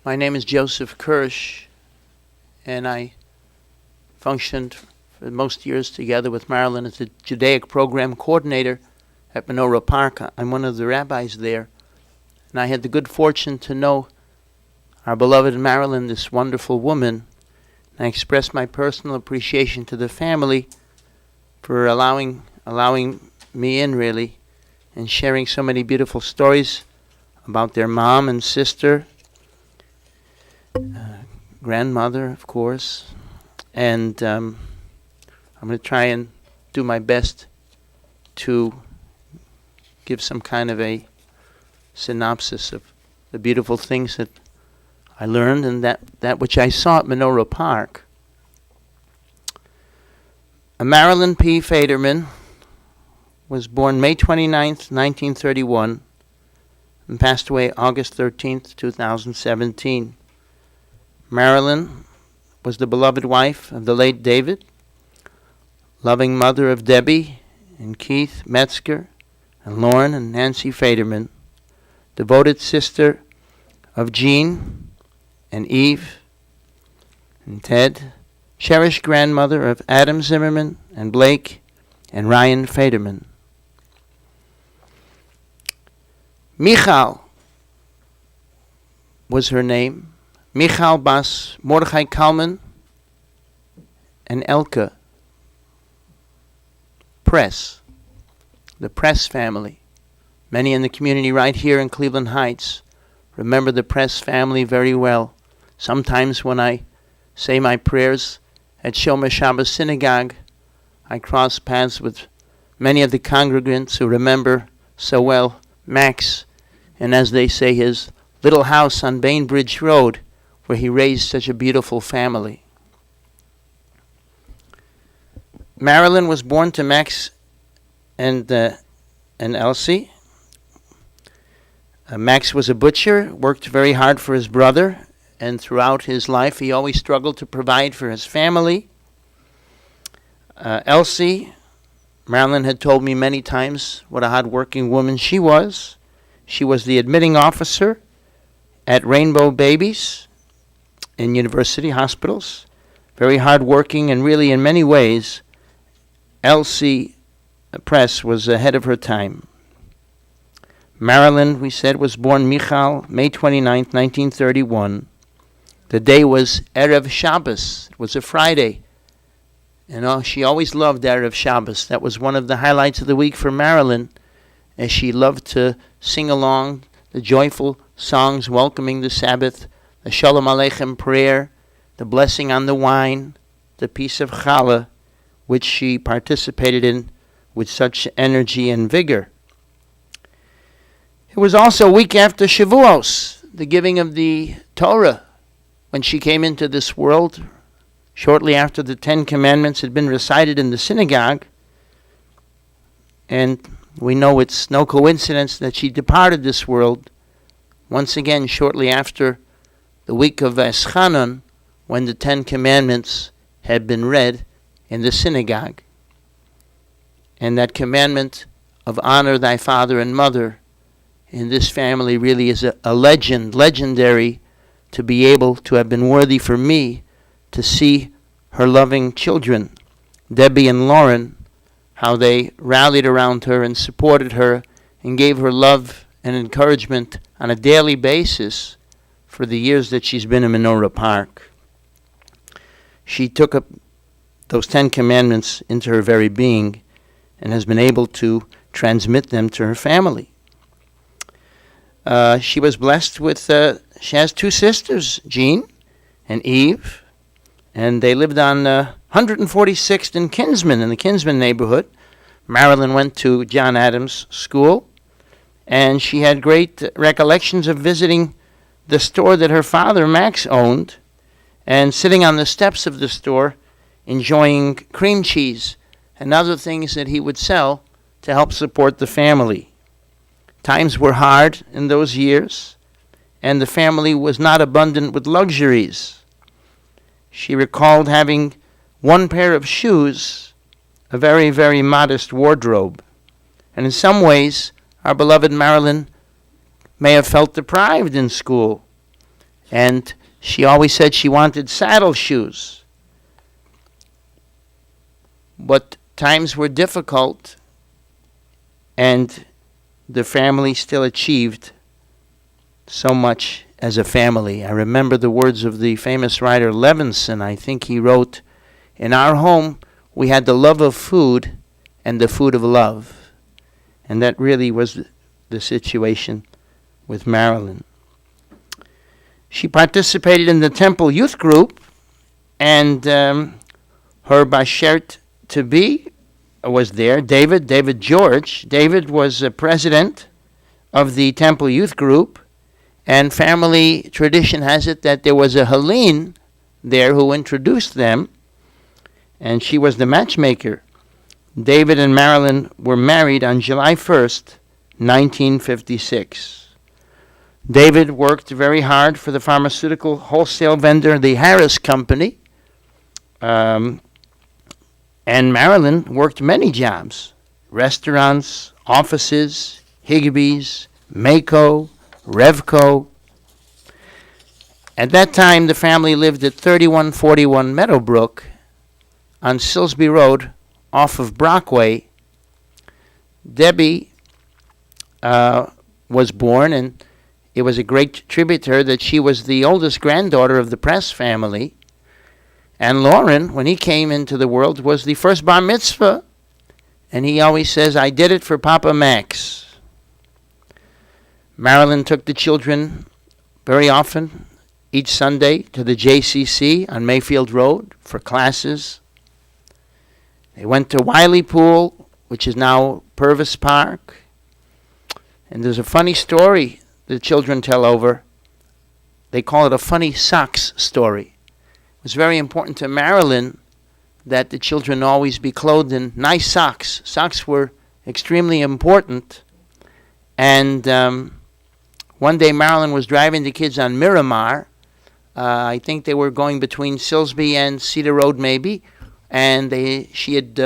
My name is Joseph Kirsch, and I functioned for most years together with Marilyn as the Judaic Program Coordinator at Menorah Park. I'm one of the rabbis there, and I had the good fortune to know our beloved Marilyn, this wonderful woman. And I express my personal appreciation to the family for allowing me in, really, and sharing so many beautiful stories about their mom and sister, grandmother, of course. And I'm going to try and do my best to give some kind of a synopsis of the beautiful things that I learned and that which I saw at Menorah Park. Marilyn P. Federman was born May 29th, 1931, and passed away August 13th, 2017. Marilyn was the beloved wife of the late David, loving mother of Debbie and Keith Metzger and Lauren and Nancy Federman, devoted sister of Jean and Eve and Ted, cherished grandmother of Adam Zimmerman and Blake and Ryan Federman. Michal was her name. Michal Bas Mordechai Kalman and Elke Press, the Press family. Many in the community right here in Cleveland Heights remember the Press family very well. Sometimes when I say my prayers at Shomer Shabbos Synagogue, I cross paths with many of the congregants who remember so well Max, and as they say, his little house on Bainbridge Road, where he raised such a beautiful family. Marilyn was born to Max and Elsie. Max was a butcher, worked very hard for his brother, and throughout his life he always struggled to provide for his family. Elsie, Marilyn had told me many times what a hard-working woman she was. She was the admitting officer at Rainbow Babies in university hospitals. Very hard-working, and really in many ways, Elsie Press was ahead of her time. Marilyn, we said, was born Michal, May 29th, 1931. The day was Erev Shabbos. It was a Friday. And she always loved Erev Shabbos. That was one of the highlights of the week for Marilyn, as she loved to sing along the joyful songs welcoming the Sabbath, the Shalom Aleichem prayer, the blessing on the wine, the piece of challah, which she participated in with such energy and vigor. It was also a week after Shavuos, the giving of the Torah, when she came into this world, shortly after the Ten Commandments had been recited in the synagogue. And we know it's no coincidence that she departed this world once again shortly after the week of Eschanon, when the Ten Commandments had been read in the synagogue. And that commandment of honor thy father and mother in this family really is a legendary, to be able to have been worthy for me to see her loving children, Debbie and Lauren, how they rallied around her and supported her and gave her love and encouragement on a daily basis for the years that she's been in Menorah Park. She took up those 10 commandments into her very being and has been able to transmit them to her family. She was blessed with, she has two sisters, Jean and Eve, and they lived on 146th and Kinsman, in the Kinsman neighborhood. Marilyn went to John Adams School, and she had great recollections of visiting the store that her father, Max, owned, and sitting on the steps of the store, enjoying cream cheese and other things that he would sell to help support the family. Times were hard in those years, and the family was not abundant with luxuries. She recalled having one pair of shoes, a very, very modest wardrobe. And in some ways, our beloved Marilyn may have felt deprived in school. And she always said she wanted saddle shoes. But times were difficult, and the family still achieved so much as a family. I remember the words of the famous writer Levinson. I think he wrote, "In our home, we had the love of food and the food of love." And that really was the situation with Marilyn. She participated in the Temple Youth Group, and her Bashert to be was there, David George. David was president of the Temple Youth Group, and family tradition has it that there was a Helene there who introduced them, and she was the matchmaker. David and Marilyn were married on July 1st, 1956. David worked very hard for the pharmaceutical wholesale vendor, the Harris Company, and Marilyn worked many jobs: restaurants, offices, Higbee's, Mako, Revco. At that time, the family lived at 3141 Meadowbrook on Silsby Road off of Brockway. Debbie was born, and it was a great tribute to her that she was the oldest granddaughter of the Press family. And Lauren, when he came into the world, was the first bar mitzvah. And he always says, "I did it for Papa Max." Marilyn took the children very often, each Sunday, to the JCC on Mayfield Road for classes. They went to Wiley Pool, which is now Purvis Park. And there's a funny story the children tell over. They call it a funny socks story. It was very important to Marilyn that the children always be clothed in nice socks. Socks were extremely important. And one day Marilyn was driving the kids on Miramar. I think they were going between Silsby and Cedar Road maybe. And she had,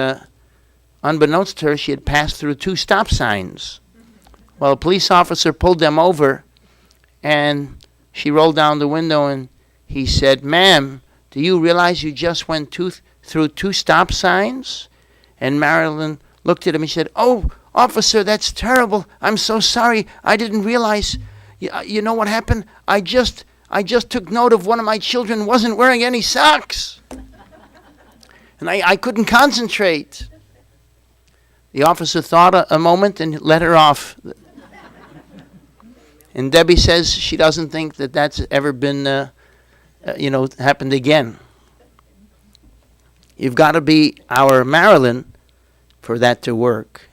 unbeknownst to her, she had passed through 2 stop signs. Well, a police officer pulled them over, and she rolled down the window, and he said, "Ma'am, do you realize you just went through 2 stop signs?" And Marilyn looked at him and said, "Oh, officer, that's terrible. I'm so sorry. I didn't realize. You know what happened? I just took note of one of my children wasn't wearing any socks. And I couldn't concentrate." The officer thought a moment and let her off. And Debbie says she doesn't think that that's ever been, happened again. You've got to be our Marilyn for that to work.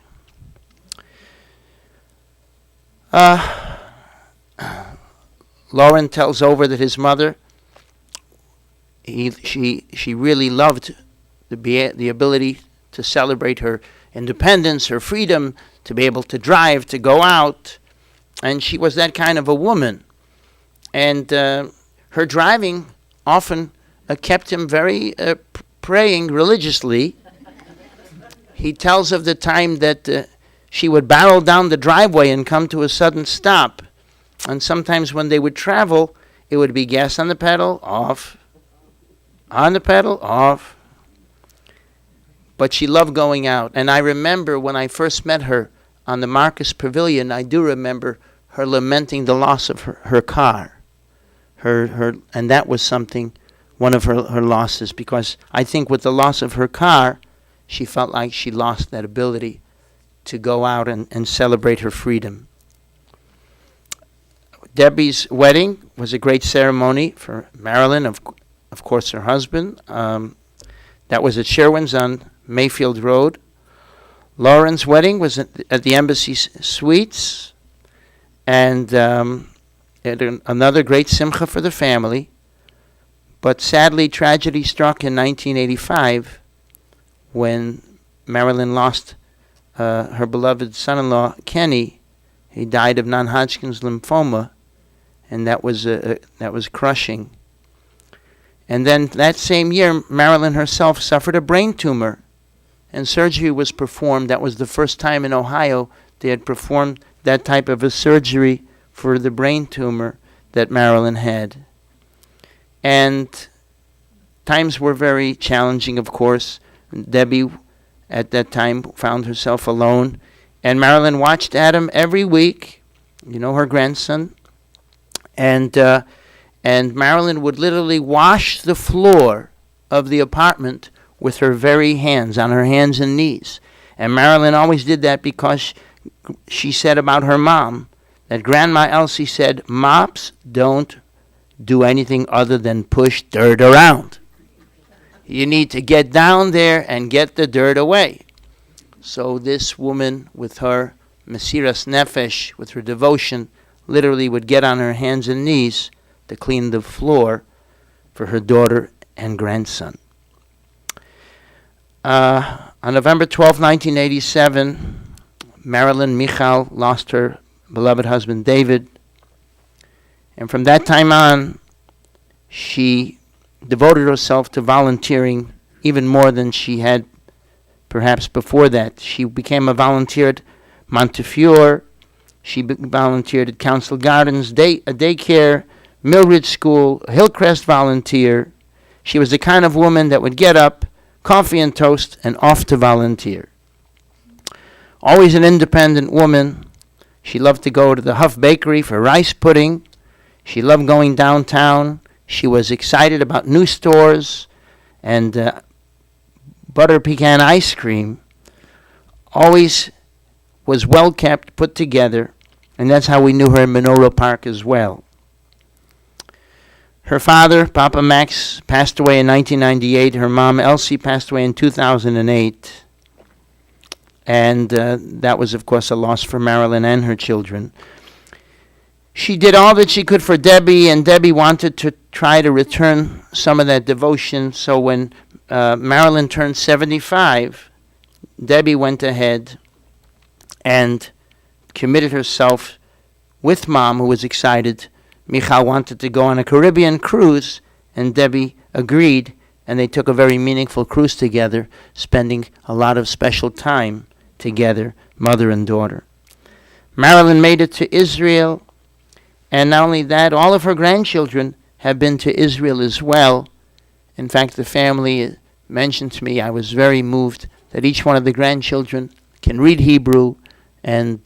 Lauren tells over that his mother, she really loved the ability to celebrate her independence, her freedom, to be able to drive, to go out. And she was that kind of a woman. And her driving often kept him very praying religiously. He tells of the time that she would barrel down the driveway and come to a sudden stop. And sometimes when they would travel, it would be gas on the pedal, off, on the pedal, off. But she loved going out. And I remember when I first met her on the Marcus Pavilion, I do remember her lamenting the loss of her car. And that was one of her losses, because I think with the loss of her car, she felt like she lost that ability to go out and celebrate her freedom. Debbie's wedding was a great ceremony for Marilyn, of course her husband. That was at Sherwin's on Mayfield Road. Lauren's wedding was at the Embassy Suites, and another great simcha for the family. But sadly, tragedy struck in 1985 when Marilyn lost her beloved son-in-law, Kenny. He died of non-Hodgkin's lymphoma, and that was crushing. And then that same year, Marilyn herself suffered a brain tumor, and surgery was performed. That was the first time in Ohio they had performed that type of a surgery for the brain tumor that Marilyn had. And times were very challenging, of course. Debbie, at that time, found herself alone. And Marilyn watched Adam every week, her grandson. And Marilyn would literally wash the floor of the apartment with her very hands, on her hands and knees. And Marilyn always did that because she said about her mom that Grandma Elsie said, mops don't do anything other than push dirt around. You need to get down there and get the dirt away. So this woman, with her Mesiras Nefesh, with her devotion, literally would get on her hands and knees to clean the floor for her daughter and grandson. On November 12, 1987, Marilyn Michal lost her beloved husband David. And from that time on, she devoted herself to volunteering even more than she had perhaps before that. She became a volunteer at Montefiore. She volunteered at Council Gardens, a daycare, Mildred School, a Hillcrest volunteer. She was the kind of woman that would get up, coffee and toast, and off to volunteer. Always an independent woman. She loved to go to the Huff Bakery for rice pudding. She loved going downtown. She was excited about new stores and butter pecan ice cream. Always was well kept, put together, and that's how we knew her in Menorah Park as well. Her father, Papa Max, passed away in 1998. Her mom, Elsie, passed away in 2008. And that was, of course, a loss for Marilyn and her children. She did all that she could for Debbie, and Debbie wanted to try to return some of that devotion. So when Marilyn turned 75, Debbie went ahead and committed herself with Mom, who was excited. Michal wanted to go on a Caribbean cruise, and Debbie agreed, and they took a very meaningful cruise together, spending a lot of special time together, mother and daughter. Marilyn made it to Israel, and not only that, all of her grandchildren have been to Israel as well. In fact, the family mentioned to me, I was very moved that each one of the grandchildren can read Hebrew, and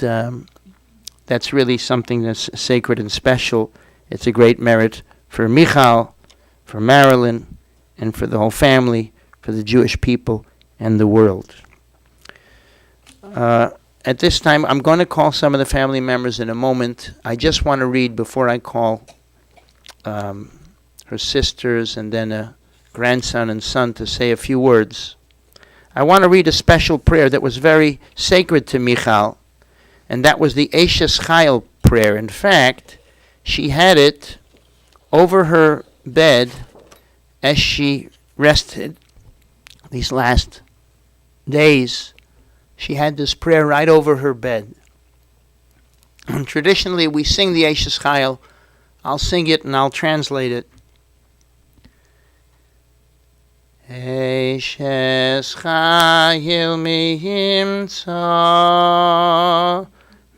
that's really something that's sacred and special. It's a great merit for Michal, for Marilyn, and for the whole family, for the Jewish people and the world. At this time, I'm going to call some of the family members in a moment. I just want to read, before I call her sisters and then a grandson and son to say a few words. I want to read a special prayer that was very sacred to Michal, and that was the Eshes Chayil prayer. In fact, she had it over her bed as she rested these last days. She had this prayer right over her bed. And traditionally, we sing the Eshes Chayil. I'll sing it and I'll translate it. Eshes Chayil mihimtza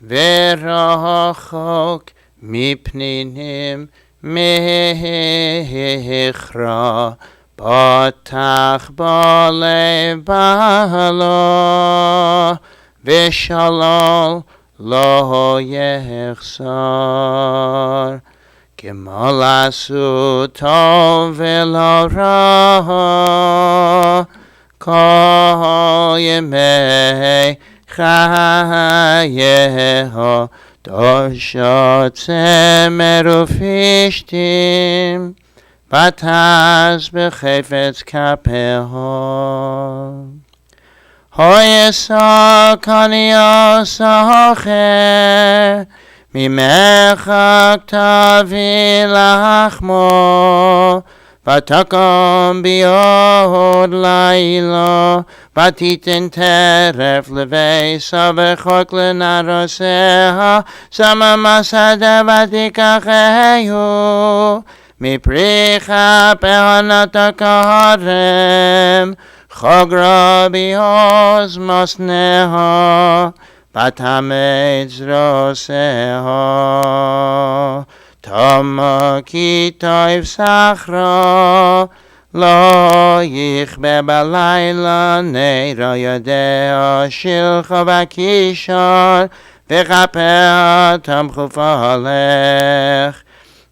verachok mipninim mechra batach balev balo v'shalol lo yechsar Kemal asu tov v'lo ra kol yemei chayeho Dosha tzemer ufishtim Bataz b'chefetz kapeho Hoyesa kaniyosacheh Mimechak tavi lachmo Vatakom biod lailo Batiten teref levesa v'chok lenaroseha Sama masada vatikacheyu Mipricha pehanata kaharem Chogra bihoz mosneha Batametz roseha Toma ki toiv sachra, lo yichbe balayla neira yadea shilcha vakishar, v'chapeh tamchu falech.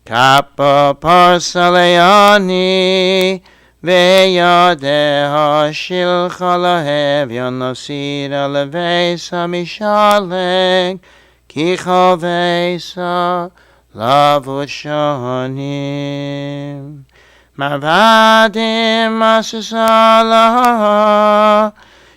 Kappa parsaleani, ve'yadeha shilcha lahev yonosira levesa mishalek, ki chavesa lavushanim. Mavadim asasala,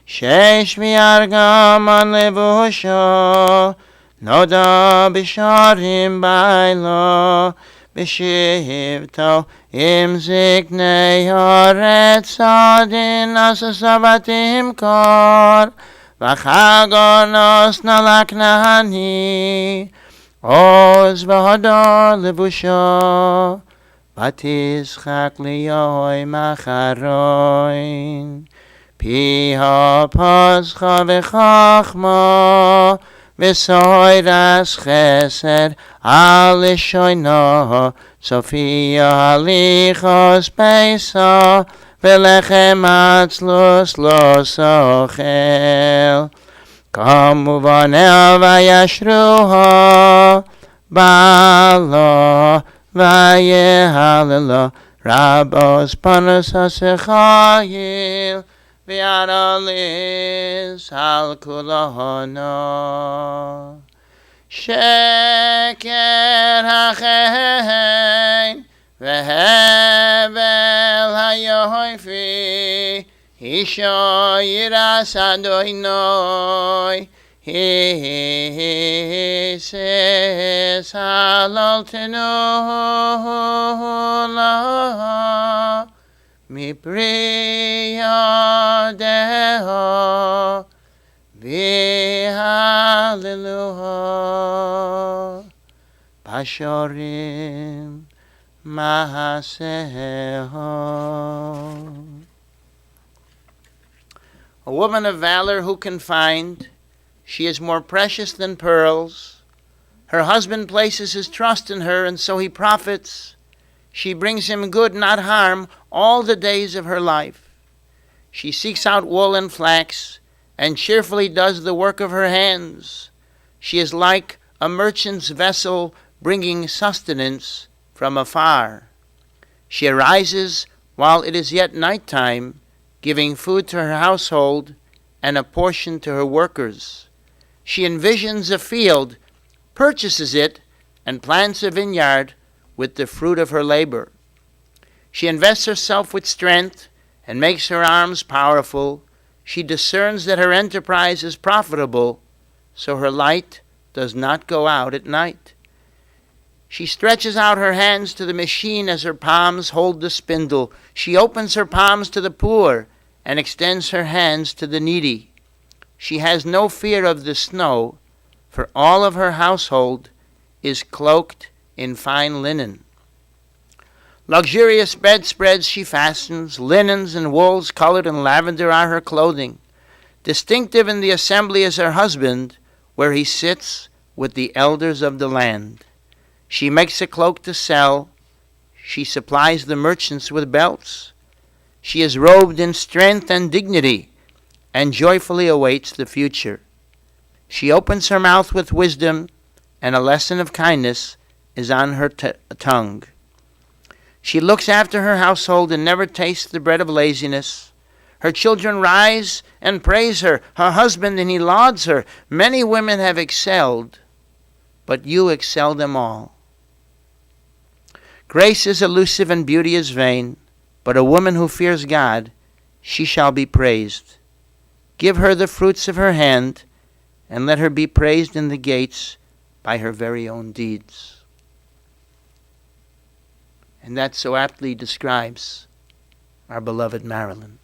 shesh miargaman levusha, noda bisharim baila, bishivto im ziknei haaretz adin asasavatim kar, vachagonos nalaknahani, oz v'hadar levusha, v'tizchak liyoy macharoin, piha pascha v'chachma, v'soiras chesed al ishoyno, Sophia halichos peisa, v'lechem atzlus lo sochel. Kamuvanel vayashruha, balo vayehalelo, rabos panos hasechayil, v'yadalis al kulahona. Sheker hachein, v'hevel hayoifi, Isha yiras Adonai, he says halal tenu mi priya deha v'hallelujah basharim mahaseha. A woman of valor who can find, she is more precious than pearls. Her husband places his trust in her, and so he profits. She brings him good, not harm, all the days of her life. She seeks out wool and flax, and cheerfully does the work of her hands. She is like a merchant's vessel bringing sustenance from afar. She arises while it is yet nighttime, giving food to her household and a portion to her workers. She envisions a field, purchases it, and plants a vineyard with the fruit of her labor. She invests herself with strength and makes her arms powerful. She discerns that her enterprise is profitable, so her light does not go out at night. She stretches out her hands to the machine as her palms hold the spindle. She opens her palms to the poor and extends her hands to the needy. She has no fear of the snow, for all of her household is cloaked in fine linen. Luxurious bedspreads she fastens, linens and wools colored in lavender are her clothing. Distinctive in the assembly is her husband, where he sits with the elders of the land. She makes a cloak to sell. She supplies the merchants with belts. She is robed in strength and dignity, and joyfully awaits the future. She opens her mouth with wisdom, and a lesson of kindness is on her tongue. She looks after her household and never tastes the bread of laziness. Her children rise and praise her, her husband, and he lauds her. Many women have excelled, but you excel them all. Grace is elusive and beauty is vain, but a woman who fears God, she shall be praised. Give her the fruits of her hand, and let her be praised in the gates by her very own deeds. And that so aptly describes our beloved Marilyn.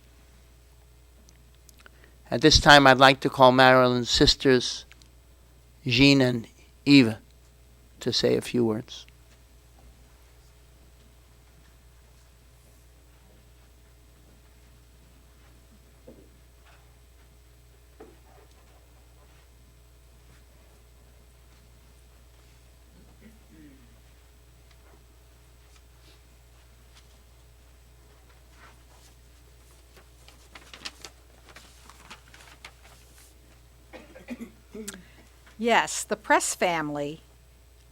At this time, I'd like to call Marilyn's sisters, Jean and Eva, to say a few words. Yes, the Press family,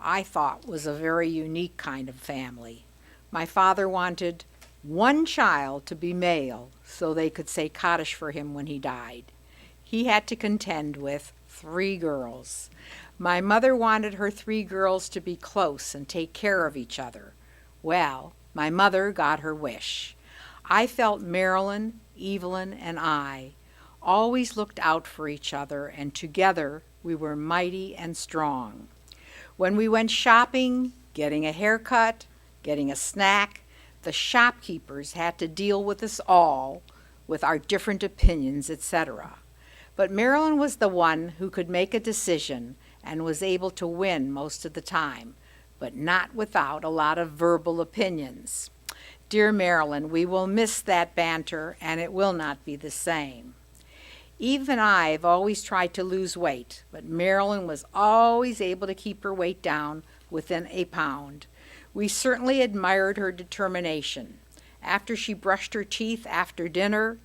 I thought, was a very unique kind of family. My father wanted one child to be male so they could say Kaddish for him when he died. He had to contend with 3 girls. My mother wanted her 3 girls to be close and take care of each other. Well, my mother got her wish. I felt Marilyn, Evelyn, and I always looked out for each other, and together we were mighty and strong. When we went shopping, getting a haircut, getting a snack, the shopkeepers had to deal with us all, with our different opinions, etc. But Marilyn was the one who could make a decision and was able to win most of the time, but not without a lot of verbal opinions. Dear Marilyn, we will miss that banter, and it will not be the same. Eve and I have always tried to lose weight, but Marilyn was always able to keep her weight down within a pound. We certainly admired her determination. After she brushed her teeth after dinner,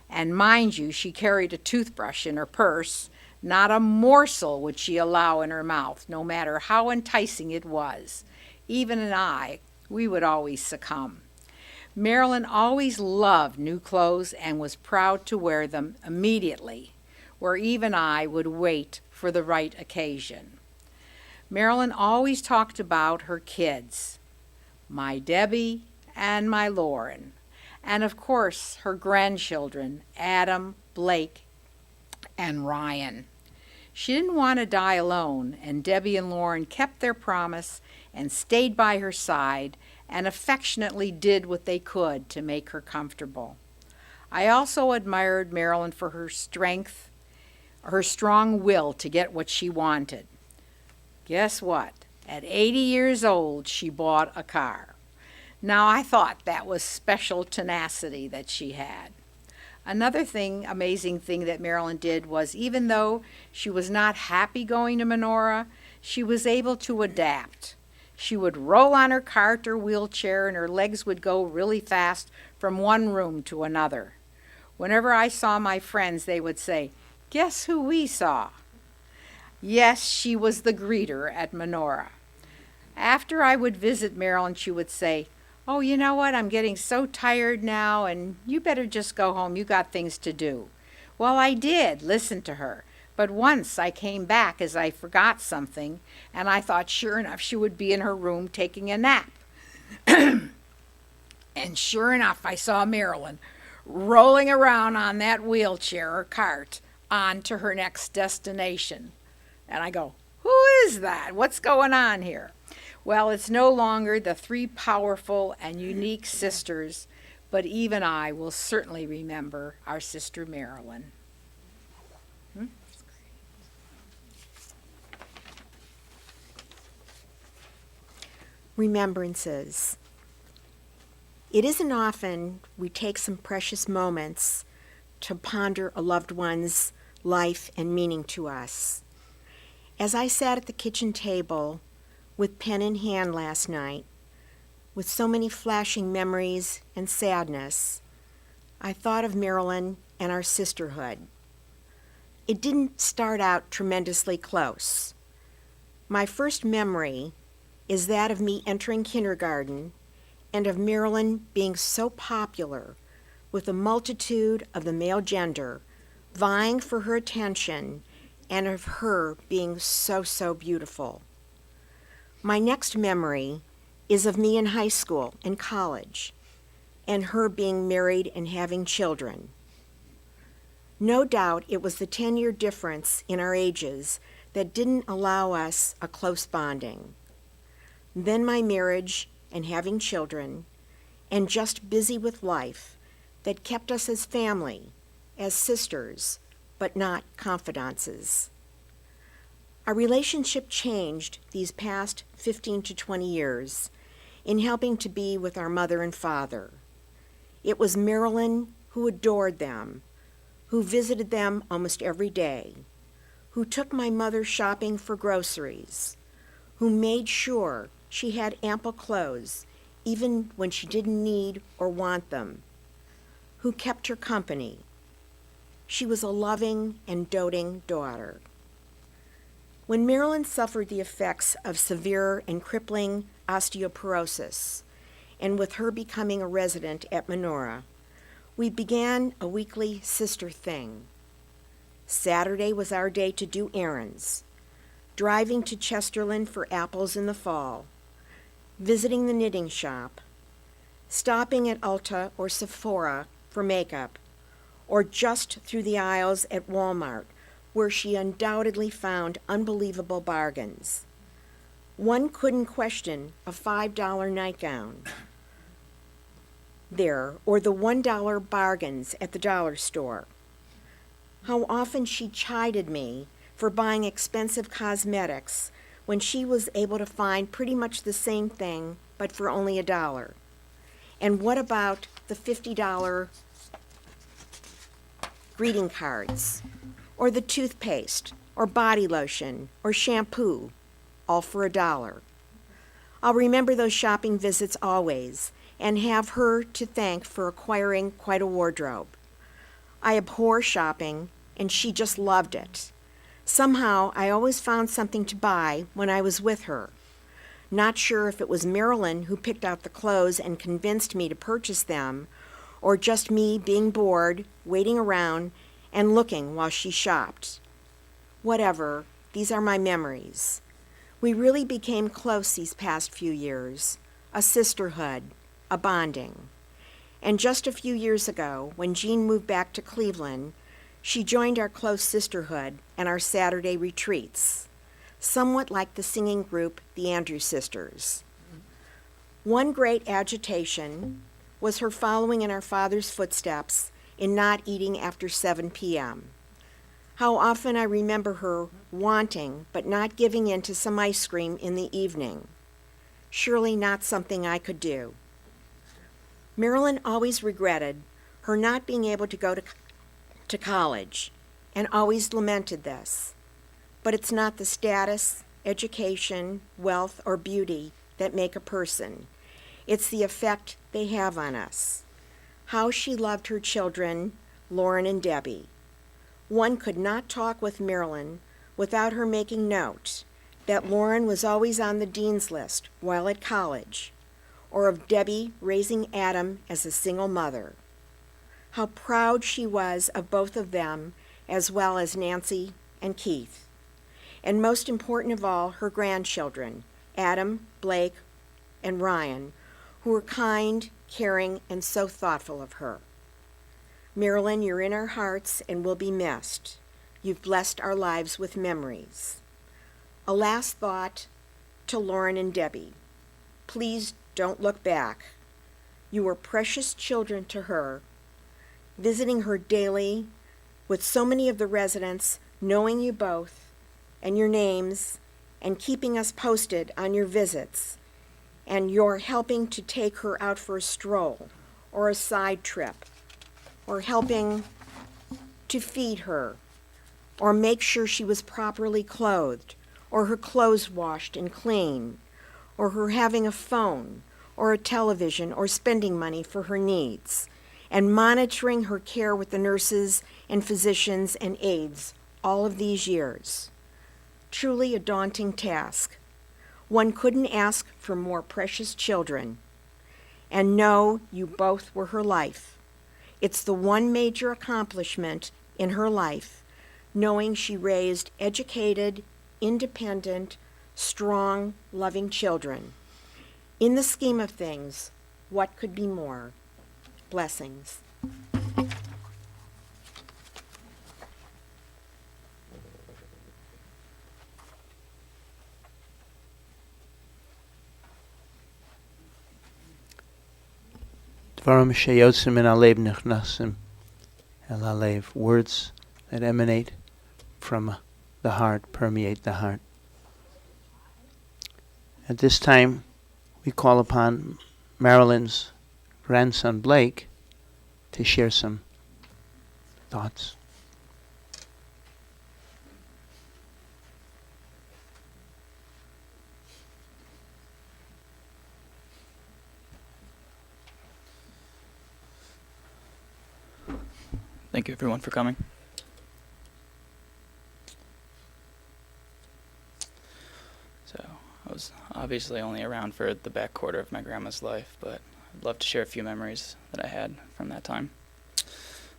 and mind you, she carried a toothbrush in her purse, not a morsel would she allow in her mouth, no matter how enticing it was. Even and I, we would always succumb. Marilyn always loved new clothes and was proud to wear them immediately, where Eve and I would wait for the right occasion. Marilyn always talked about her kids, my Debbie and my Lauren, and of course her grandchildren, Adam, Blake, and Ryan. She didn't want to die alone, and Debbie and Lauren kept their promise and stayed by her side and affectionately did what they could to make her comfortable. I also admired Marilyn for her strength, her strong will to get what she wanted. Guess what? At 80 years old, she bought a car. Now, I thought that was special tenacity that she had. Another amazing thing that Marilyn did was, even though she was not happy going to Menorah, she was able to adapt. She would roll on her cart or wheelchair, and her legs would go really fast from one room to another. Whenever I saw my friends, they would say, "Guess who we saw?" Yes, she was the greeter at Menorah. After I would visit Marilyn, she would say, "Oh, you know what? I'm getting so tired now, and you better just go home. You got things to do." Well, I did listen to her. But once I came back as I forgot something, and I thought sure enough she would be in her room taking a nap. And sure enough, I saw Marilyn rolling around on that wheelchair or cart on to her next destination. And I go, "Who is that? What's going on here?" Well, it's no longer the 3 powerful and unique sisters, but Eve and I will certainly remember our sister Marilyn. Remembrances. It isn't often we take some precious moments to ponder a loved one's life and meaning to us. As I sat at the kitchen table with pen in hand last night, with so many flashing memories and sadness, I thought of Marilyn and our sisterhood. It didn't start out tremendously close. My first memory is that of me entering kindergarten and of Marilyn being so popular with a multitude of the male gender vying for her attention and of her being so beautiful. My next memory is of me in high school and college and her being married and having children. No doubt it was the 10-year difference in our ages that didn't allow us a close bonding. Then my marriage and having children, and just busy with life that kept us as family, as sisters, but not confidances. Our relationship changed these past 15 to 20 years in helping to be with our mother and father. It was Marilyn who adored them, who visited them almost every day, who took my mother shopping for groceries, who made sure she had ample clothes, even when she didn't need or want them, who kept her company. She was a loving and doting daughter. When Marilyn suffered the effects of severe and crippling osteoporosis, and with her becoming a resident at Menorah, we began a weekly sister thing. Saturday was our day to do errands, driving to Chesterland for apples in the fall, visiting the knitting shop, stopping at Ulta or Sephora for makeup, or just through the aisles at Walmart, where she undoubtedly found unbelievable bargains. One couldn't question a $5 nightgown there, or the $1 bargains at the dollar store. How often she chided me for buying expensive cosmetics when she was able to find pretty much the same thing, but for only $1. And what about the $50 greeting cards, or the toothpaste, or body lotion, or shampoo, all for $1? I'll remember those shopping visits always, and have her to thank for acquiring quite a wardrobe. I abhor shopping, and she just loved it. Somehow, I always found something to buy when I was with her. Not sure if it was Marilyn who picked out the clothes and convinced me to purchase them, or just me being bored, waiting around, and looking while she shopped. Whatever, these are my memories. We really became close these past few years, a sisterhood, a bonding. And just a few years ago, when Jean moved back to Cleveland, she joined our close sisterhood and our Saturday retreats, somewhat like the singing group, the Andrews Sisters. One great agitation was her following in our father's footsteps in not eating after 7 p.m. How often I remember her wanting but not giving in to some ice cream in the evening. Surely not something I could do. Marilyn always regretted her not being able to go to college, and always lamented this. But it's not the status, education, wealth, or beauty that make a person. It's the effect they have on us. How she loved her children, Lauren and Debbie. One could not talk with Marilyn without her making note that Lauren was always on the dean's list while at college, or of Debbie raising Adam as a single mother. How proud she was of both of them, as well as Nancy and Keith. And most important of all, her grandchildren, Adam, Blake, and Ryan, who were kind, caring, and so thoughtful of her. Marilyn, you're in our hearts and will be missed. You've blessed our lives with memories. A last thought to Lauren and Debbie. Please don't look back. You were precious children to her, visiting her daily with so many of the residents, knowing you both and your names, and keeping us posted on your visits, and your helping to take her out for a stroll or a side trip, or helping to feed her, or make sure she was properly clothed, or her clothes washed and clean, or her having a phone, or a television, or spending money for her needs, and monitoring her care with the nurses and physicians and aides all of these years. Truly a daunting task. One couldn't ask for more precious children. And know you both were her life. It's the one major accomplishment in her life, knowing she raised educated, independent, strong, loving children. In the scheme of things, what could be more? Blessings. Dvarim sheyotzim min halev nichnasim el halev. Words that emanate from the heart, permeate the heart. At this time, we call upon Marilyn's grandson Blake to share some thoughts. Thank you everyone for coming. obviously only around for the back quarter of my grandma's life, but I'd love to share a few memories that I had from that time.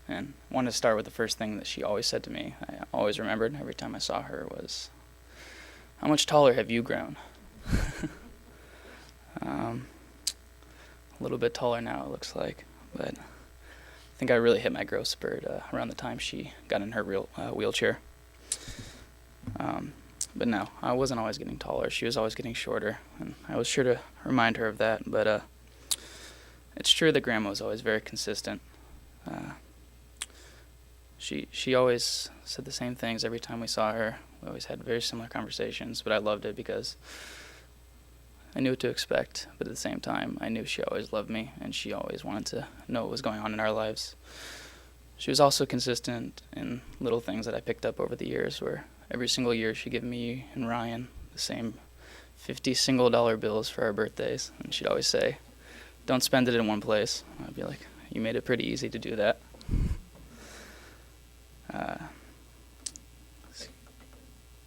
And I wanted to start with the first thing that she always said to me, I always remembered every time I saw her, was, "How much taller have you grown?" A little bit taller now, it looks like, but I think I really hit my growth spurt around the time she got in her wheelchair. But no, I wasn't always getting taller. She was always getting shorter, and I was sure to remind her of that. But it's true that Grandma was always very consistent. She always said the same things every time we saw her. We always had very similar conversations, but I loved it because I knew what to expect. But at the same time, I knew she always loved me, and she always wanted to know what was going on in our lives. She was also consistent in little things that I picked up over the years, where every single year she'd give me and Ryan the same 50 single dollar bills for our birthdays. And she'd always say, "Don't spend it in one place." I'd be like, "You made it pretty easy to do that."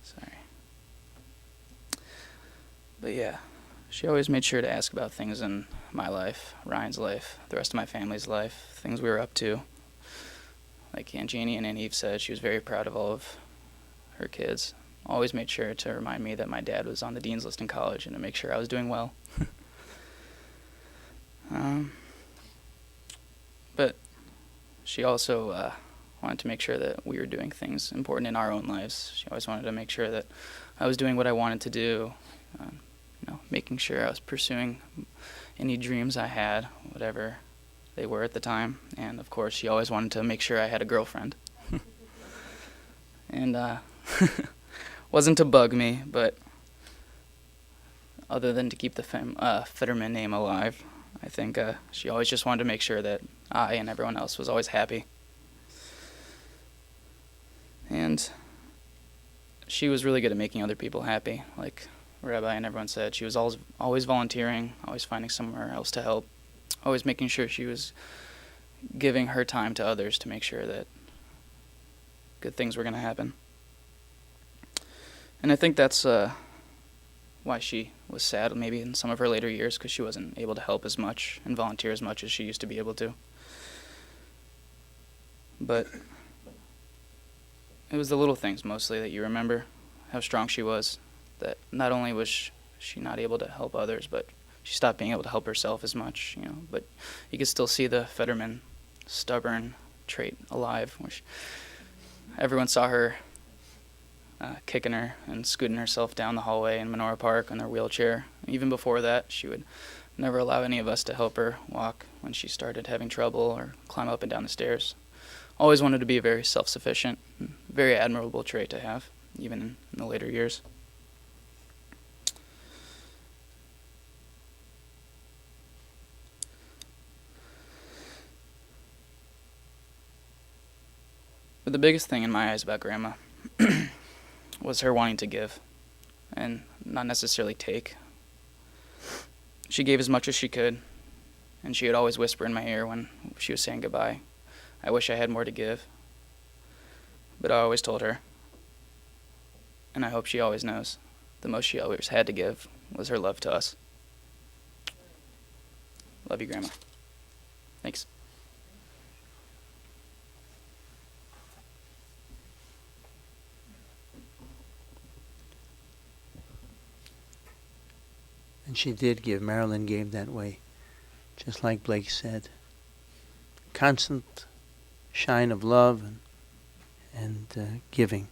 Sorry. But yeah, she always made sure to ask about things in my life, Ryan's life, the rest of my family's life, things we were up to. Like Aunt Janie and Aunt Eve said, she was very proud of all of her kids. Always made sure to remind me that my dad was on the dean's list in college and to make sure I was doing well. But she also wanted to make sure that we were doing things important in our own lives. She always wanted to make sure that I was doing what I wanted to do, making sure I was pursuing any dreams I had, whatever they were at the time. And of course, she always wanted to make sure I had a girlfriend. And wasn't to bug me, but other than to keep the Federman name alive, I think she always just wanted to make sure that I and everyone else was always happy. And she was really good at making other people happy. Like Rabbi and everyone said, she was always volunteering, always finding somewhere else to help, always making sure she was giving her time to others to make sure that good things were going to happen. And I think that's why she was sad maybe in some of her later years, because she wasn't able to help as much and volunteer as much as she used to be able to. But it was the little things mostly that you remember, how strong she was, that not only was she not able to help others, but she stopped being able to help herself as much, but you could still see the Federman stubborn trait alive, which everyone saw her kicking her and scooting herself down the hallway in Menorah Park on her wheelchair. Even before that, she would never allow any of us to help her walk when she started having trouble or climb up and down the stairs. Always wanted to be very self-sufficient, very admirable trait to have, even in the later years. But the biggest thing in my eyes about Grandma was her wanting to give, and not necessarily take. She gave as much as she could, and she would always whisper in my ear when she was saying goodbye, "I wish I had more to give." But I always told her, and I hope she always knows, the most she always had to give was her love to us. Love you, Grandma. Thanks. And she did give. Marilyn gave that way, just like Blake said. Constant shine of love and giving.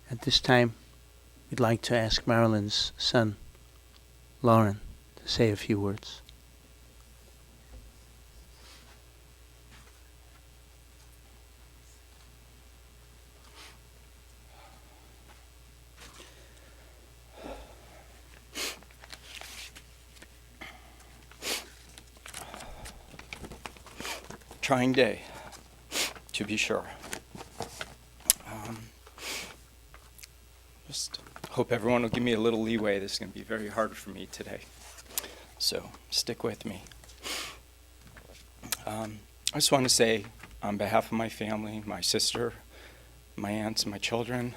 At this time, we'd like to ask Marilyn's son, Lauren, to say a few words. Trying day, to be sure. Just hope everyone will give me a little leeway. This is going to be very hard for me today, so stick with me. I just want to say, on behalf of my family, my sister, my aunts, and my children,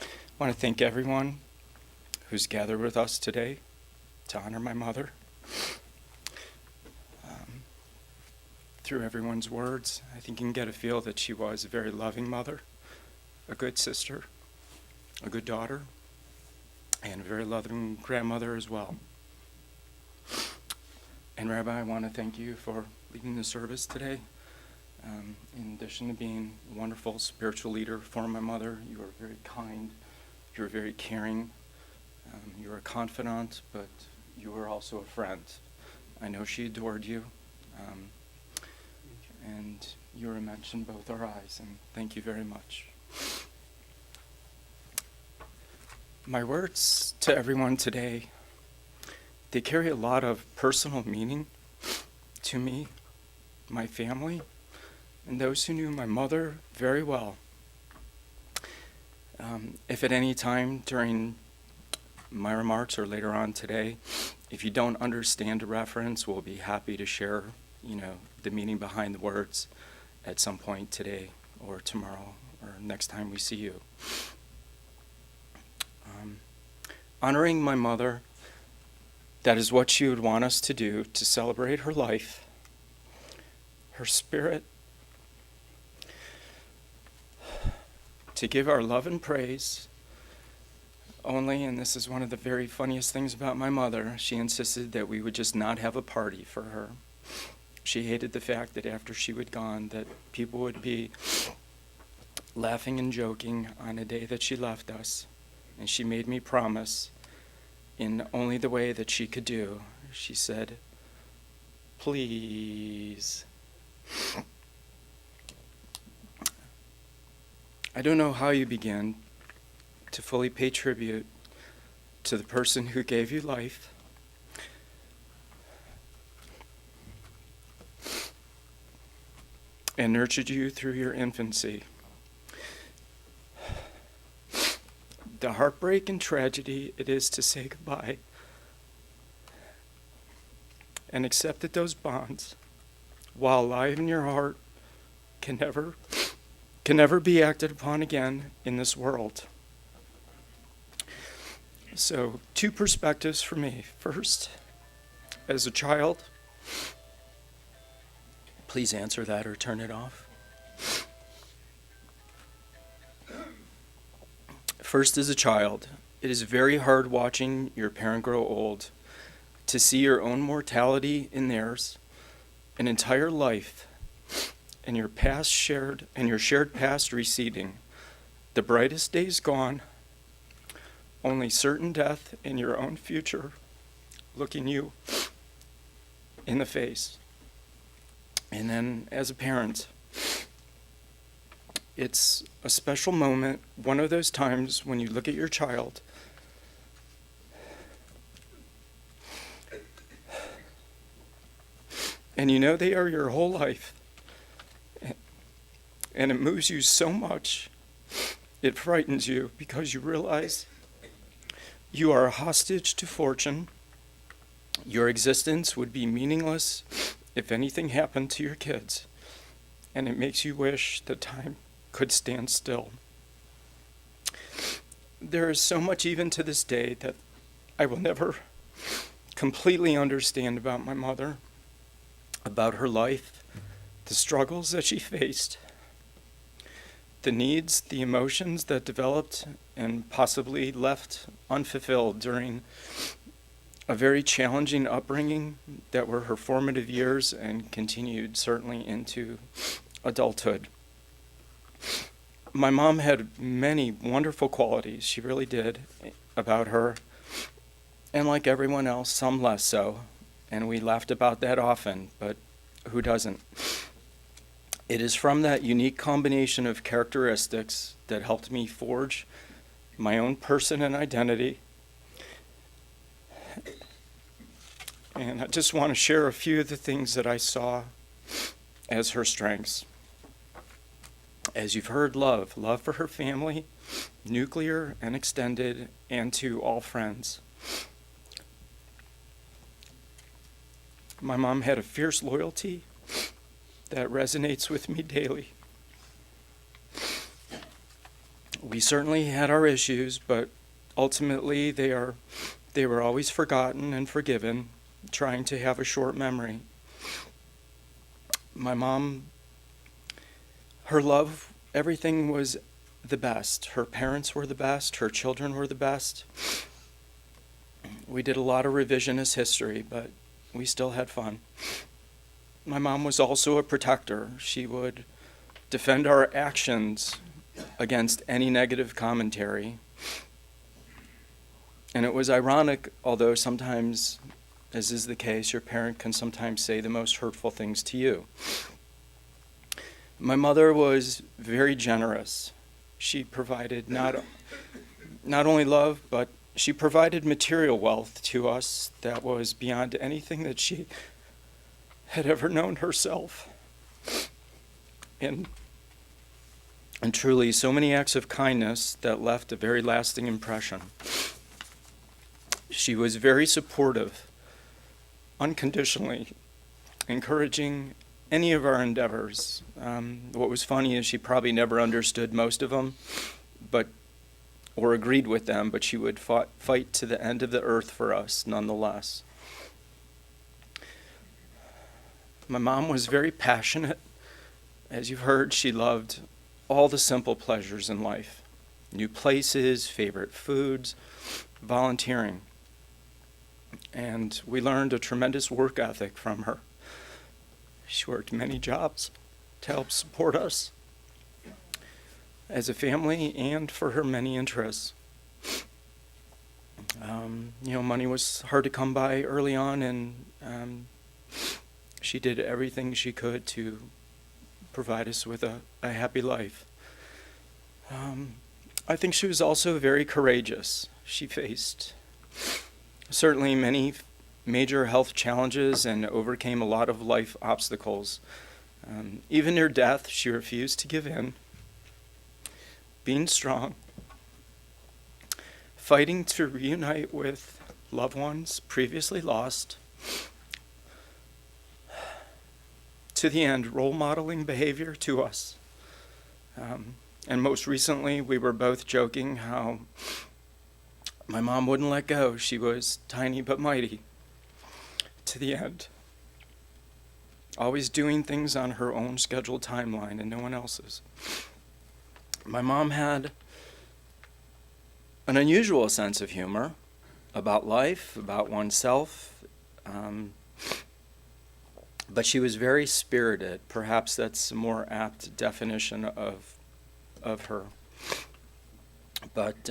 I want to thank everyone who's gathered with us today to honor my mother. Through everyone's words, I think you can get a feel that she was a very loving mother, a good sister, a good daughter, and a very loving grandmother as well. And Rabbi, I want to thank you for leading the service today. In addition to being a wonderful spiritual leader for my mother, you are very kind, you are very caring, you are a confidant, but you are also a friend. I know she adored you, and you are a mensch in both our eyes, and thank you very much. My words to everyone today, they carry a lot of personal meaning to me, my family, and those who knew my mother very well. If at any time during my remarks or later on today, if you don't understand a reference, we'll be happy to share, the meaning behind the words at some point today or tomorrow or next time we see you. Honoring my mother, that is what she would want us to do, to celebrate her life, her spirit, to give our love and praise. Only, and this is one of the very funniest things about my mother, she insisted that we would just not have a party for her. She hated the fact that after she was gone, that people would be laughing and joking on a day that she left us. And she made me promise, in only the way that she could do, she said, "Please." I don't know how you begin to fully pay tribute to the person who gave you life, and nurtured you through your infancy. The heartbreak and tragedy it is to say goodbye, and accept that those bonds, while alive in your heart, can never be acted upon again in this world. So, two perspectives for me. First, as a child, please answer that or turn it off. First, as a child, it is very hard watching your parent grow old, to see your own mortality in theirs, an entire life, and your shared past receding, the brightest days gone, only certain death in your own future looking you in the face. And then as a parent, it's a special moment, one of those times when you look at your child and you know they are your whole life, and it moves you so much, it frightens you because you realize you are a hostage to fortune. Your existence would be meaningless if anything happened to your kids, and it makes you wish that time could stand still. There is so much even to this day that I will never completely understand about my mother, about her life, the struggles that she faced, the needs, the emotions that developed and possibly left unfulfilled during a very challenging upbringing that were her formative years and continued certainly into adulthood. My mom had many wonderful qualities, she really did, about her, and like everyone else, some less so, and we laughed about that often, but who doesn't? It is from that unique combination of characteristics that helped me forge my own person and identity. And I just want to share a few of the things that I saw as her strengths. As you've heard, love for her family, nuclear and extended, and to all friends. My mom had a fierce loyalty that resonates with me daily. We certainly had our issues, but ultimately, they were always forgotten and forgiven, trying to have a short memory. My mom, her love, everything was the best. Her parents were the best. Her children were the best. We did a lot of revisionist history, but we still had fun. My mom was also a protector. She would defend our actions against any negative commentary. And it was ironic, although sometimes, as is the case, your parent can sometimes say the most hurtful things to you. My mother was very generous. She provided not only love, but she provided material wealth to us that was beyond anything that she had ever known herself. And truly, so many acts of kindness that left a very lasting impression. She was very supportive, unconditionally, encouraging any of our endeavors. What was funny is she probably never understood most of them, or agreed with them, but she would fight to the end of the earth for us nonetheless. My mom was very passionate. As you've heard, she loved all the simple pleasures in life. New places, favorite foods, volunteering. And we learned a tremendous work ethic from her. She worked many jobs to help support us as a family and for her many interests. Money was hard to come by early on, and she did everything she could to provide us with a happy life. I think she was also very courageous. She faced certainly many major health challenges and overcame a lot of life obstacles. Even near death, she refused to give in, being strong, fighting to reunite with loved ones previously lost, to the end, role modeling behavior to us. And most recently, we were both joking how my mom wouldn't let go. She was tiny but mighty to the end. Always doing things on her own scheduled timeline and no one else's. My mom had an unusual sense of humor about life, about oneself, but she was very spirited. Perhaps that's a more apt definition of her. But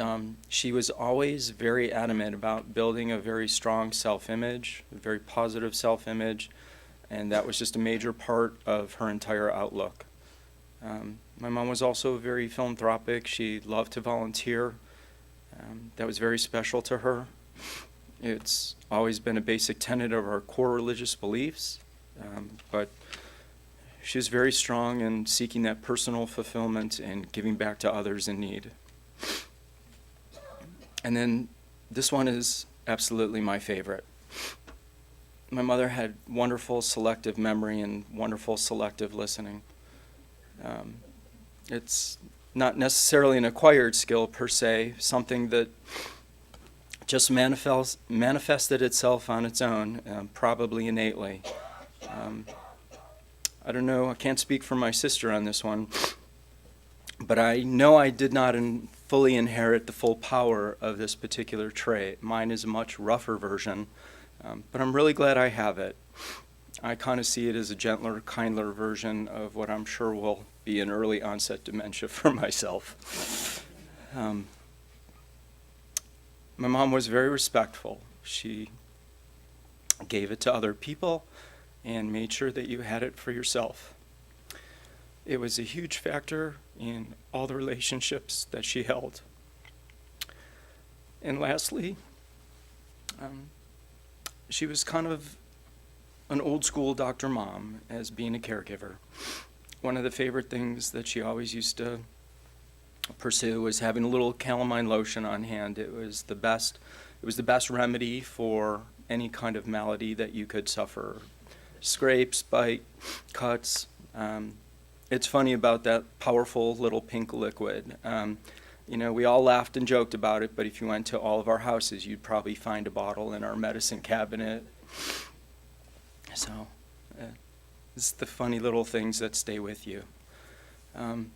she was always very adamant about building a very strong self-image, a very positive self-image, and that was just a major part of her entire outlook. My mom was also very philanthropic. She loved to volunteer. That was very special to her. It's always been a basic tenet of our core religious beliefs, but she was very strong in seeking that personal fulfillment and giving back to others in need. And then this one is absolutely my favorite. My mother had wonderful selective memory and wonderful selective listening. It's not necessarily an acquired skill per se, something that just manifested itself on its own, probably innately. I don't know, I can't speak for my sister on this one, but I know I did not fully inherit the full power of this particular trait. Mine is a much rougher version, but I'm really glad I have it. I kind of see it as a gentler, kinder version of what I'm sure will be an early onset dementia for myself. My mom was very respectful. She gave it to other people and made sure that you had it for yourself. It was a huge factor in all the relationships that she held. And lastly, she was kind of an old school Dr. Mom as being a caregiver. One of the favorite things that she always used to pursue was having a little calamine lotion on hand. It was the best remedy for any kind of malady that you could suffer. Scrapes, bite, cuts. It's funny about that powerful little pink liquid. You know, we all laughed and joked about it, but if you went to all of our houses, you'd probably find a bottle in our medicine cabinet. So, it's the funny little things that stay with you. And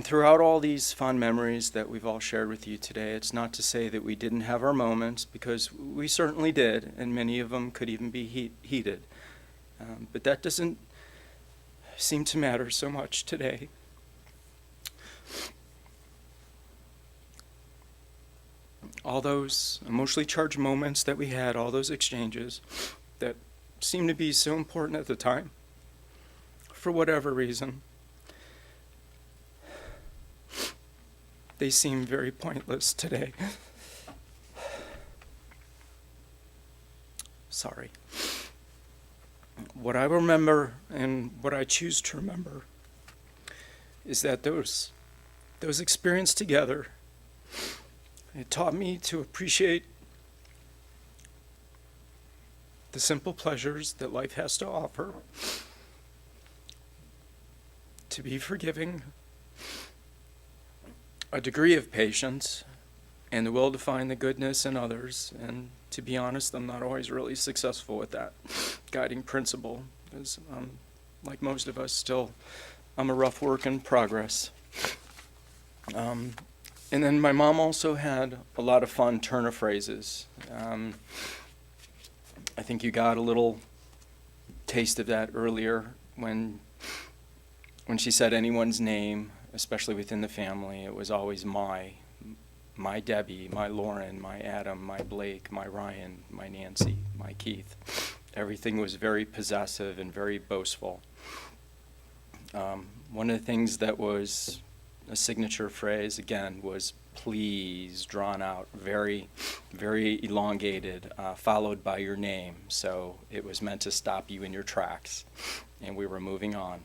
throughout all these fond memories that we've all shared with you today, it's not to say that we didn't have our moments, because we certainly did, and many of them could even be heated. But that doesn't seem to matter so much today. All those emotionally charged moments that we had, all those exchanges that seemed to be so important at the time, for whatever reason, they seem very pointless today. Sorry. What I remember, and what I choose to remember, is that those experiences together, it taught me to appreciate the simple pleasures that life has to offer, to be forgiving, a degree of patience, and the will to find the goodness in others. And to be honest, I'm not always really successful with that guiding principle, because like most of us, I'm a rough work in progress. And then my mom also had a lot of fun turn of phrases. I think you got a little taste of that earlier when she said anyone's name, especially within the family. It was always my Debbie, my Lauren, my Adam, my Blake, my Ryan, my Nancy, my Keith. Everything was very possessive and very boastful. One of the things that was a signature phrase, again, was please, drawn out, very, very elongated, followed by your name. So it was meant to stop you in your tracks, and we were moving on.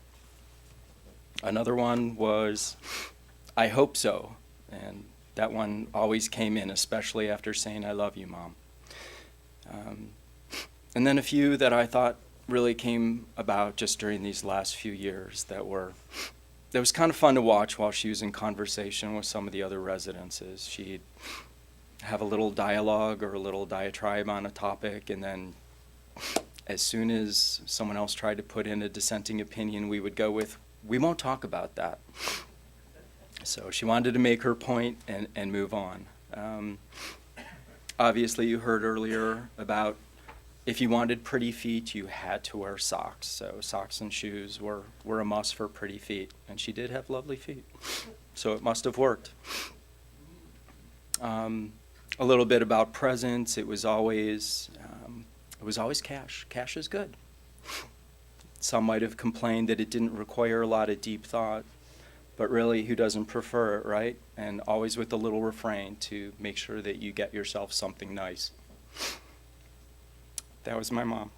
Another one was, I hope so, and that one always came in, especially after saying I love you, Mom. And then a few that I thought really came about just during these last few years that was kind of fun to watch while she was in conversation with some of the other residences. She'd have a little dialogue or a little diatribe on a topic, and then as soon as someone else tried to put in a dissenting opinion, we would go with, we won't talk about that. So she wanted to make her point and move on. Obviously, you heard earlier about if you wanted pretty feet, you had to wear socks. So socks and shoes were a must for pretty feet. And she did have lovely feet. So it must have worked. A little bit about presents. It was always cash. Cash is good. Some might have complained that it didn't require a lot of deep thought. But really, who doesn't prefer it, right? And always with a little refrain to make sure that you get yourself something nice. That was my mom.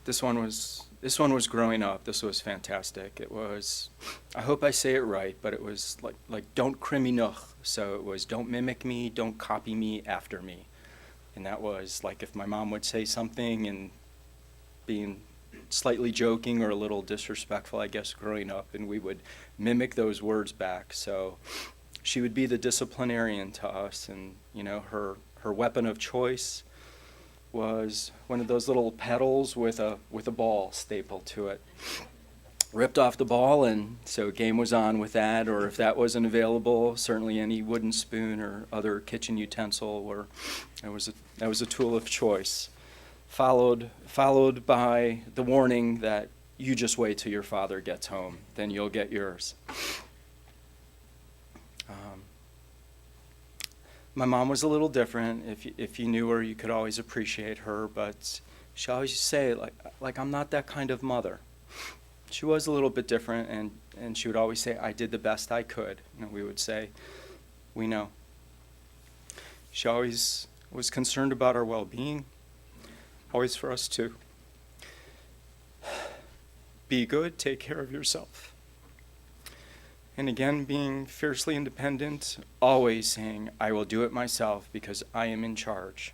This one was growing up. This was fantastic. It was, I hope I say it right, but it was like don't krimi noch. So it was don't mimic me, don't copy me after me. And that was like if my mom would say something and being slightly joking or a little disrespectful, I guess, growing up, and we would mimic those words back. So she would be the disciplinarian to us, and her weapon of choice was one of those little pedals with a ball stapled to it. Ripped off the ball, and so game was on with that, or if that wasn't available, certainly any wooden spoon or other kitchen utensil, that was a tool of choice. Followed by the warning that you just wait till your father gets home, then you'll get yours. My mom was a little different. If you knew her, you could always appreciate her, but she always used to say, like I'm not that kind of mother. She was a little bit different, and she would always say, I did the best I could. And we would say, we know. She always was concerned about our well-being, always for us to be good, take care of yourself. And again, being fiercely independent, always saying, I will do it myself because I am in charge.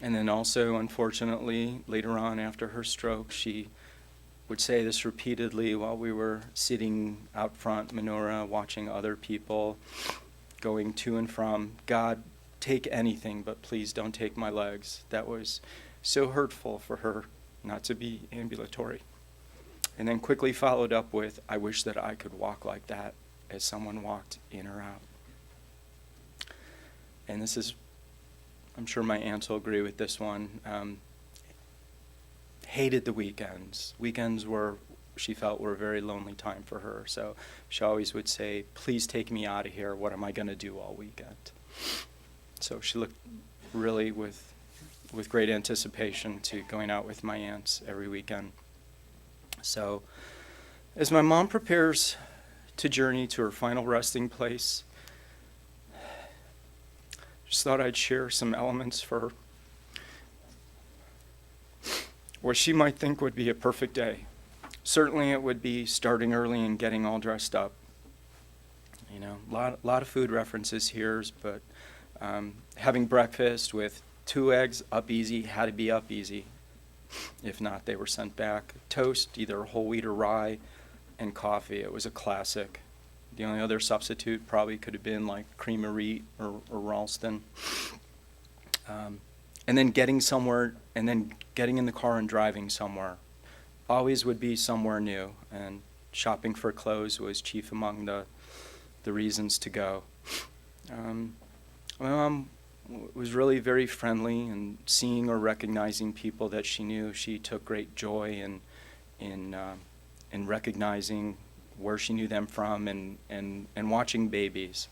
And then also, unfortunately, later on after her stroke, she would say this repeatedly while we were sitting out front, menorah, watching other people going to and from. God, take anything, but please don't take my legs. That was so hurtful for her not to be ambulatory. And then quickly followed up with, I wish that I could walk like that as someone walked in or out. And this is, I'm sure my aunts will agree with this one, hated the weekends. Weekends were, she felt, were a very lonely time for her. So she always would say, please take me out of here. What am I going to do all weekend? So she looked really with great anticipation to going out with my aunts every weekend. So as my mom prepares to journey to her final resting place, just thought I'd share some elements for her. What she might think would be a perfect day. Certainly it would be starting early and getting all dressed up. You know, a lot of food references here, but having breakfast with 2 eggs, up easy, had to be up easy. If not, they were sent back. Toast, either whole wheat or rye, and coffee. It was a classic. The only other substitute probably could have been like cream of wheat or Ralston. And then getting somewhere, and then getting in the car and driving somewhere. Always would be somewhere new, and shopping for clothes was chief among the reasons to go. My mom was really very friendly, and seeing or recognizing people that she knew, she took great joy in recognizing where she knew them from and watching babies.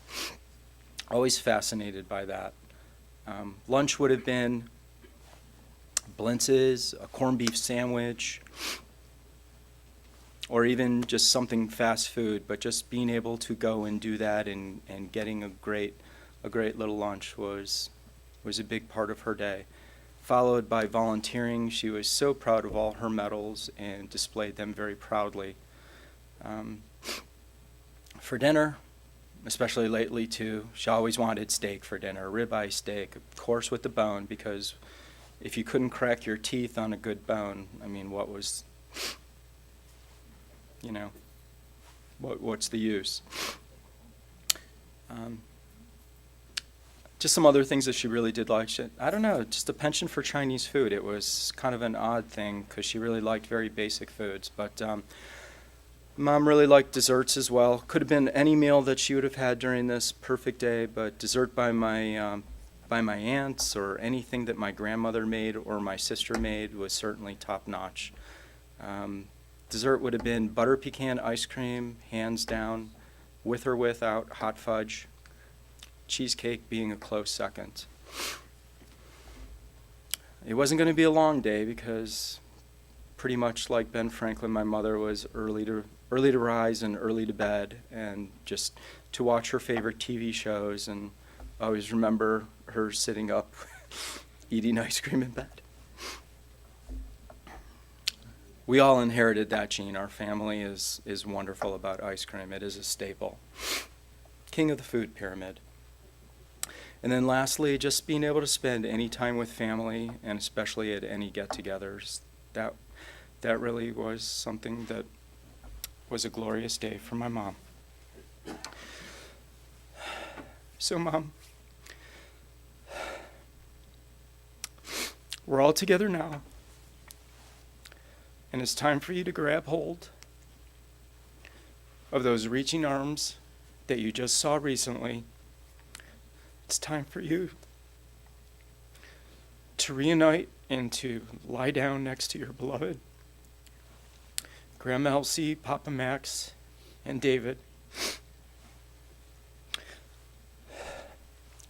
Always fascinated by that. Lunch would have been blintzes, a corned beef sandwich, or even just something fast food, but just being able to go and do that and getting a great little lunch was a big part of her day. Followed by volunteering. She was so proud of all her medals and displayed them very proudly. For dinner, especially lately too, she always wanted steak for dinner, ribeye steak, of course with the bone, because if you couldn't crack your teeth on a good bone, I mean, what was, you know, what's the use? Just some other things that she really did like. I don't know, just a penchant for Chinese food. It was kind of an odd thing because she really liked very basic foods. But Mom really liked desserts as well. Could have been any meal that she would have had during this perfect day, but dessert by my aunts or anything that my grandmother made or my sister made was certainly top notch. Dessert would have been butter pecan ice cream, hands down, with or without hot fudge. Cheesecake being a close second. It wasn't going to be a long day because pretty much like Ben Franklin, my mother was early to rise and early to bed, and just to watch her favorite TV shows, and I always remember her sitting up eating ice cream in bed. We all inherited that gene. Our family is wonderful about ice cream. It is a staple. King of the food pyramid. And then lastly, just being able to spend any time with family, and especially at any get-togethers. That really was something that was a glorious day for my mom. So, Mom, we're all together now, and it's time for you to grab hold of those reaching arms that you just saw recently. It's time for you to reunite and to lie down next to your beloved Grandma Elsie, Papa Max, and David.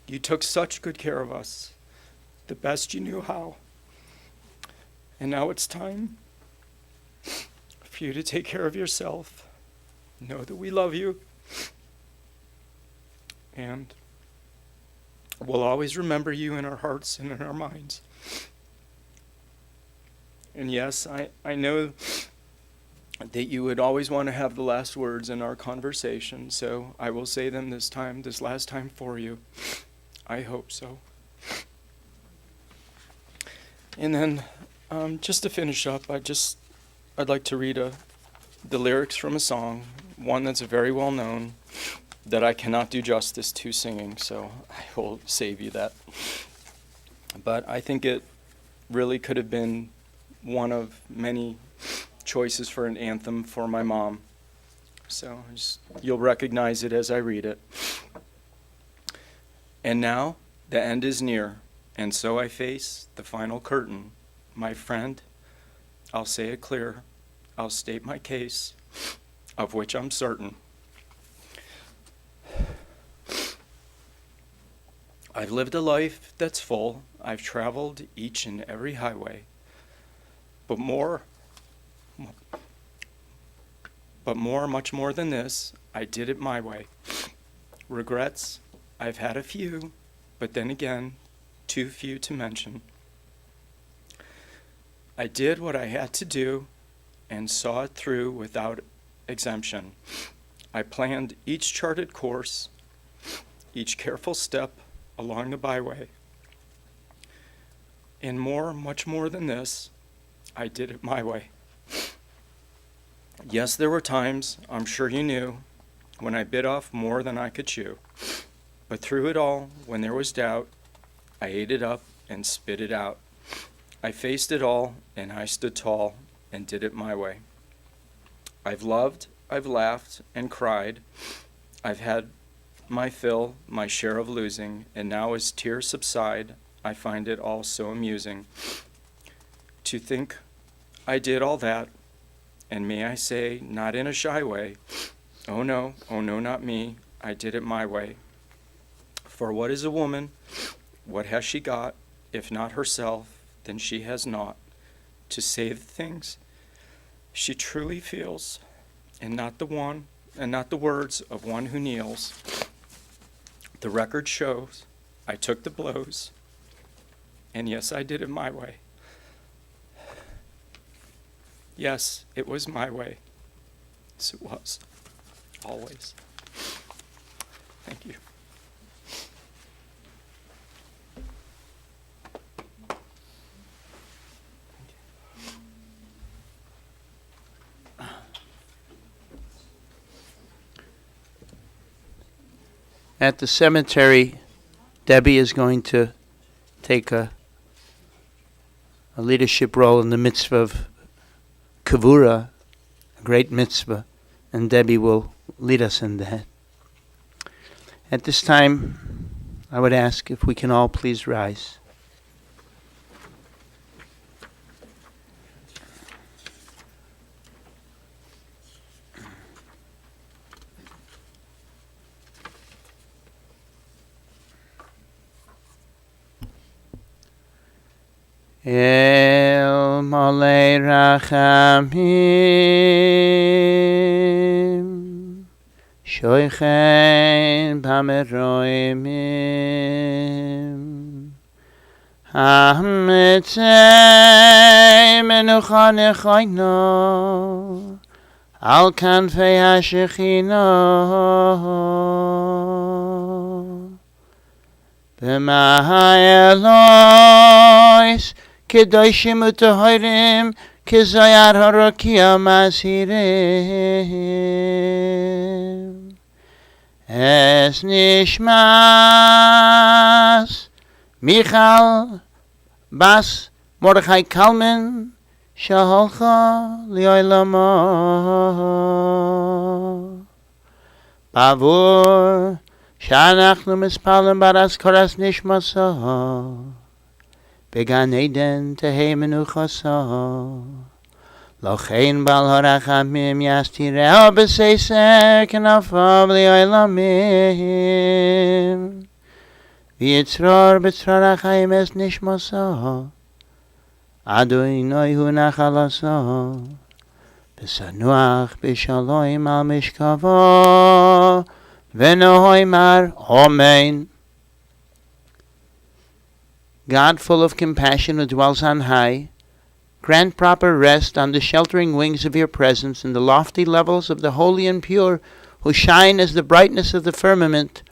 You took such good care of us, the best you knew how. And now it's time for you to take care of yourself. Know that we love you. And we'll always remember you in our hearts and in our minds. And yes, I know that you would always want to have the last words in our conversation, so I will say them this last time for you. I hope so. And then, just to finish up, I just I'd like to read the lyrics from a song, one that's very well known, that I cannot do justice to singing, so I will save you that. But I think it really could have been one of many choices for an anthem for my mom. So you'll recognize it as I read it. And now the end is near, and so I face the final curtain. My friend, I'll say it clear, I'll state my case, of which I'm certain. I've lived a life that's full, I've traveled each and every highway, but much more than this, I did it my way. Regrets, I've had a few, but then again, too few to mention. I did what I had to do and saw it through without exemption. I planned each charted course, each careful step along the byway. And much more than this, I did it my way. Yes, there were times, I'm sure you knew, when I bit off more than I could chew. But through it all, when there was doubt, I ate it up and spit it out. I faced it all, and I stood tall and did it my way. I've loved, I've laughed and cried. I've had my fill, my share of losing, and now as tears subside, I find it all so amusing to think I did all that, and may I say, not in a shy way, oh no, not me, I did it my way. For what is a woman? What has she got? If not herself, then she has naught to say the things she truly feels, and not the words of one who kneels. The record shows I took the blows, and yes, I did it my way. Yes, it was my way. Yes, it was. Always. Thank you. At the cemetery, Debbie is going to take a leadership role in the mitzvah of Kavura, a great mitzvah, and Debbie will lead us in that. At this time, I would ask if we can all please rise. El Malei Rachamim Shoichen Bameroimim Hamitzei Menucha Nechoino Al Kanfei HaShechino B'mahai Elois Kedoshim u'tohirim, kezayar harakia mazhirim. Es nishmas Michal Bas Mordechai Kalman Shaholcha li'olamo. Bavur Shanachnu mispalim baras koras nishmasa. Began Eden tehei menuchasa. Lochein bal harachamim yastireo b'seiser kenafav li'olamim. V'yitzror b'tzror achayim es nishmasa. Adonai hu nachalasa. B'sanuach b'shalom al mishkavo. V'nohoimar Amen. God, full of compassion, who dwells on high, grant proper rest on the sheltering wings of your presence in the lofty levels of the holy and pure, who shine as the brightness of the firmament,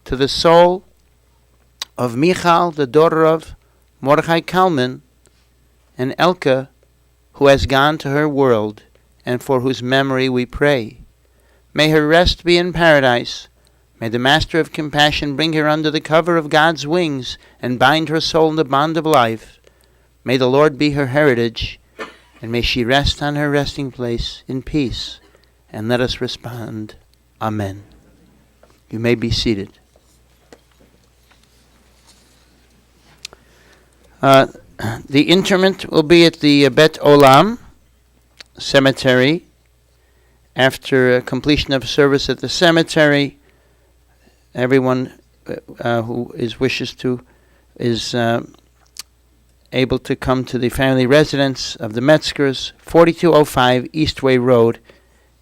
to the soul of Michal, the daughter of Mordechai Kalman, and Elka, who has gone to her world, and for whose memory we pray. May her rest be in paradise. May the Master of Compassion bring her under the cover of God's wings and bind her soul in the bond of life. May the Lord be her heritage, and may she rest on her resting place in peace. And let us respond, Amen. You may be seated. The interment will be at the Bet Olam cemetery. After completion of service at the cemetery, everyone who wishes to is able to come to the family residence of the Metzgers, 4205 Eastway Road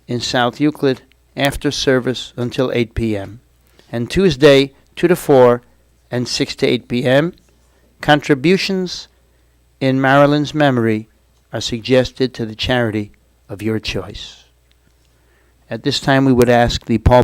in South Euclid, after service until 8 p.m. And Tuesday, 2 to 4 and 6 to 8 p.m., contributions in Marilyn's memory are suggested to the charity of your choice. At this time, we would ask the Paul